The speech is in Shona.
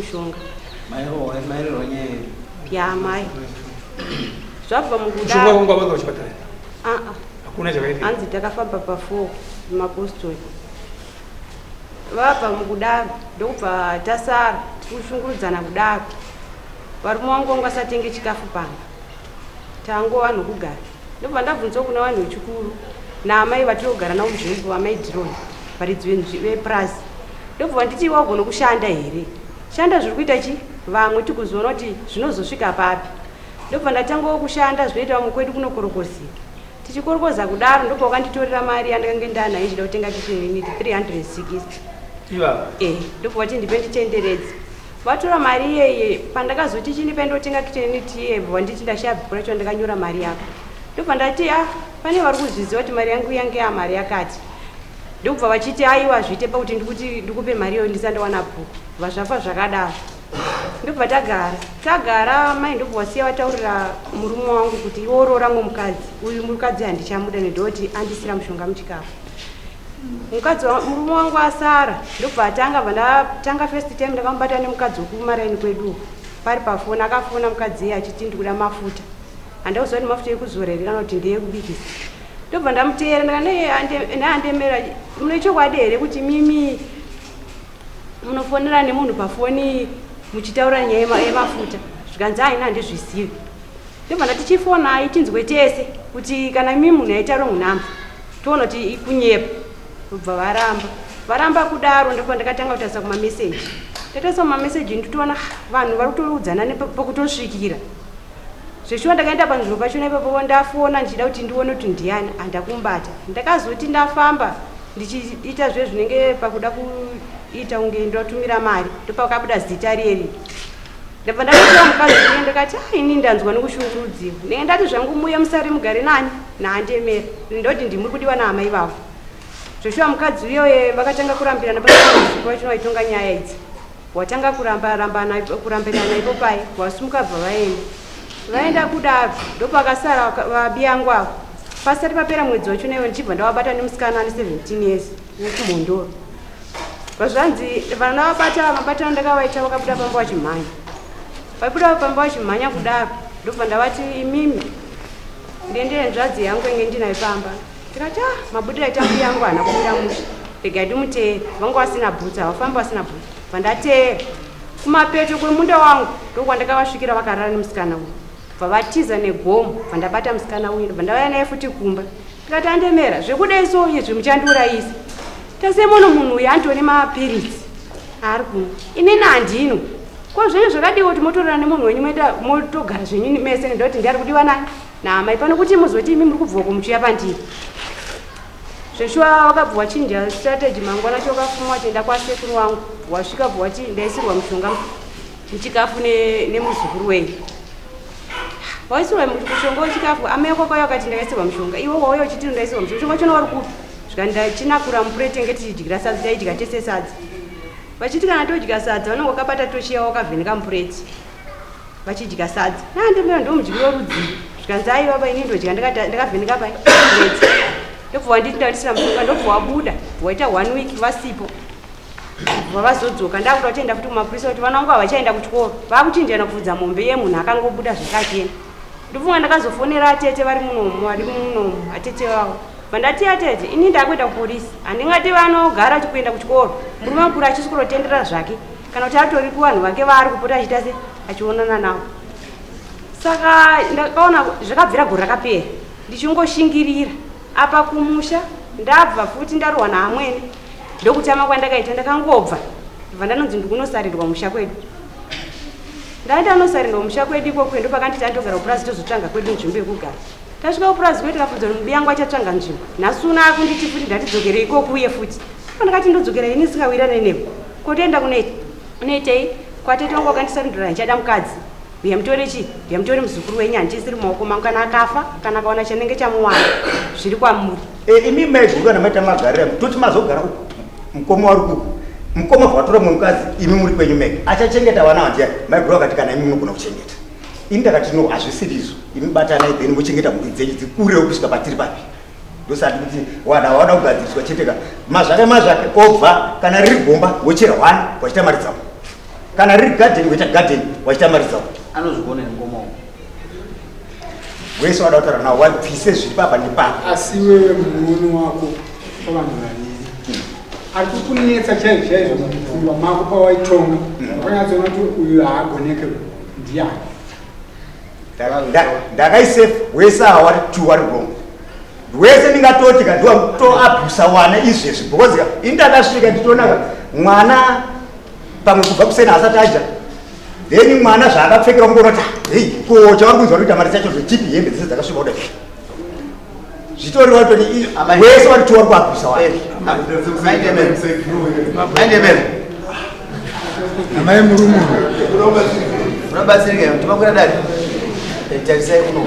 mushonga. Mai ronye. Ya mai. Zvabva mukuda. Mushonga wangu wabanga uchipatara. Hakuna chakaita. Anzi takafamba pa 4 mapostoli. Vabva mukudaro ndokubva tasara kushungurudzana kudaro. Varume wangu ngasatenge chikafu pamba. Tango vanhu kugara. Ndobva ndabvunza kuna vanhu vechikuru naamai vatinogara navo munzvimbo amai drone varidzi veprazi. Ndobva nditi wagona kushanda here. Shanda zviri kuita chi vamwe tikuzoona kuti zvinozosvika papi. Ndobva ndatangawo kushanda zvinoita vamwe kwedu kunokorokozera. Tichikorokoza kudaro ndobva wakanditorera mari yandakanga ndanayo ichida kutenga kitchen 360. Iva. Ndobva wati ndipe nditenderedze. Vatora mari iyeye pandakazoti chinipe ndotenga kitchen iye wanditi ndashabhura cho ndakanyora mari yako. Ndobva ndati pane vari kuzviziva kuti mari yangu yange yamari yakati. Ndobva vachiti aiwa zvite pakuti ndikupe mari iyo ndisandawana bhuku. Vazvafa zvakadaro. Ndobva tagara mai ndobva wasiya wataurira murume wangu kuti iworora mukadzi uyu mukadzi handichamuda nedoti andisira mushonga muchikafu. Murume wangu asara ndobva tanga first time ndakamubata nemukadzi wokumaraini kwedu pari pafoni akafona mukadzi achiti ndikuda mafuta. Handauziva kuti mafuta ekuzorera kana kuti ndeyekubikisa. Ndobva ndamuteera ndaandemera mune chokwadi here kuti mimi munofonera nemunhu pafoni muchitaura nyaya yemafuta. Zvikanzi haina handizvisivi. Ndobva ndati chifonai tinzwe tese kuti kana mimi munhu aitaura munhamba toona kuti ikunyepa. Ndobva varamba kudaro ndobva ndakatanga kutarisa kumameseji. Ndatarisa kumameseji nditoona vanhu vari kutoudzana pakutosvikira. Zveshuwa ndakaenda panzvimbo pachona ipapo ndafona ndichida kuti ndione kuti ndiani handakumbata. Ndakazoti ndafamba ndichiita zvinenge pakuda kuita unge ndotumira mari ndopakabuda zita reri. Ndabva ndatotora mukadzi uye ndakati ini ndanzwa nekushungurudziwa. Ndenge ndati zvangu muye musari mugare nani naandemera ndoti ndimuri kudiwa naamai vavo. Zveshuwa mukadzi uyoye vakatanga kurambirana pazvimbo pachona vaitonga nyaya idzi. Watanga kurambirana ipo pai wasumuka bva vaenda kudaro ndopakasara vabiyangu avo. Pasati papera mwedzi wacho naiwo ndichibva ndavabata nemusikana ane 17 years wokumhondoro. Pazvanzi vana mabatano ndakavaita vakabuda pamba vachimhanya. Vabuda pamba vachimhanya kudaro ndobva ndavati imimi ndiendere nzvadzi yangu enge ndinayo pamba. Ndikati mabudira aita mbuya yangu hana kubuda musha. Ndega ndimuteera vangu vasina bhutsa havafamba vasina bhutsa. Vandateera kumapeto kwemunda wangu ndokwandakavasvikira vakarara nemusikana uyu. Vavatiza negomo vandabata musikana uyu vandavaya naye futi kumba. Ndikati andemera zvekudai so izvi muchandiurayisa. Tasemono munhu uyu andone mapiritsi ari kumwa. Inini handino. Ko zvenyu zvakadiwa kuti motorana nemunhu wenyu motogara zvenyu mese ndoti ndari kudiwa nani naamai pano kuti muzoti imi muri kubvuwa kumuchuya pandiri. Zveshuwa wakabva wachinja strategy mangwana chokafuma wachienda kwasekuru wangu wasvika bva wati ndaisirwa mushonga muchikafu nemuzukuru wenyu. Waisirwa mushonga wechikafu amai wako kwaiwa wakati ndakaisirwa mushonga iwe wauya uchiti ndaisirwa mushonga wachona wari kupi. Zvikandachinakura mupureti ngeti tidyira sadza taidya tese sadza. Vachiti kana todya sadza vanonge vakabata tochi yavo vakavheneka mupureti vachidya sadza. Nandemera ndomudyi worudzivi. Zvikanzi aiwa pai ini ndodya ndakavheneka pai mupureti. Ndobva wanditi ndandisira mushonga ndobva wabuda waita 1 week vasipo. Vavazodzoka ndakuda kutoenda futi kumapurisa kuti vana vangu havachaenda kuchikoro vakuchinjana kufudza mombe yemunhu akangobuda zvakachena. Ndofunga ndakazofonera atete vari munomu atete vavo. Vandati atete ini ndakuenda kupolisi handingati vanogara chikuenda kuchikoro murume mukuru achisikurotenderera zvake kana kuti atori kuvanhu vake vaari kupota achiita se achionana navo. Saka ndakaona zvakabvira gore rakapera ndichingoshingira apa kumusha ndabva futi ndarohwa naamwene ndokutama kwandakaita ndakangobva ndibva ndanonzi ndikunosarirwa musha kwedu. Ndaenda nosarirwa musha kwedu ikoko ndo pakanditi andogara kupurazi tozotsvanga kwedu nzvimbo yekugara. Tasvika kupurazi kwedu tikabvunza kuti mubiyangu achatsvanga nzvimbo nasuna akunditi futi ndatidzokerei ikoko uye futi. Pandakati ndodzokerai ini singawirane nepo kotoenda kunoitei kwatete wangu wakandisarindira ndichada mukadzi uye mutore chii uye mutore muzukuru wenyu handisiri mumaoko mangu kana akafa kana akaona chanenge chamuwana zviri kwamuri. Imi maigura namaita magarira toti mazogara mukoma wari kuku mukoma vatora mumukadzi imi muri kwenyu mega achachengeta vana vandiya maigura vakati kana imi munogona kuchengeta. Ini ndakati no hazvisiri izvo imi batanai then mochengeta mhuri dzenyu dzikurewo kusvika patiri papi. Ndosati kuti wada kugadziriswa cheteka mazvake obva kana riri gomba wochera 1 wachita mari dzavo. kana riri garden waita garden waita maridzao anozvigona nemukomo wese wada kutaura nawo wabvise zviri papa nepapa asi wewe muono wako pavanhu vaviri ari kukunetsa chaizvo chaizvo mupfungwa mako pawaitonga wakanyatsoona kuti uyu haagoneke ndiani ndakaise wese awari tu wari wrong wese ndingatoti kandiwatoabhusa wana izvezvi because indakasvika nditonaka mwana pamwe kubva kusena asati aja then mwana zvaakapfekera kungonoti hei ko chavari kunzwa kuita mari chacho zvechipi hembe dzese dzakasvika kudai zvitori watoti wese wari tu wari kuabhusa wana amai murume unobatsirika timakwira dadi tarisai kuno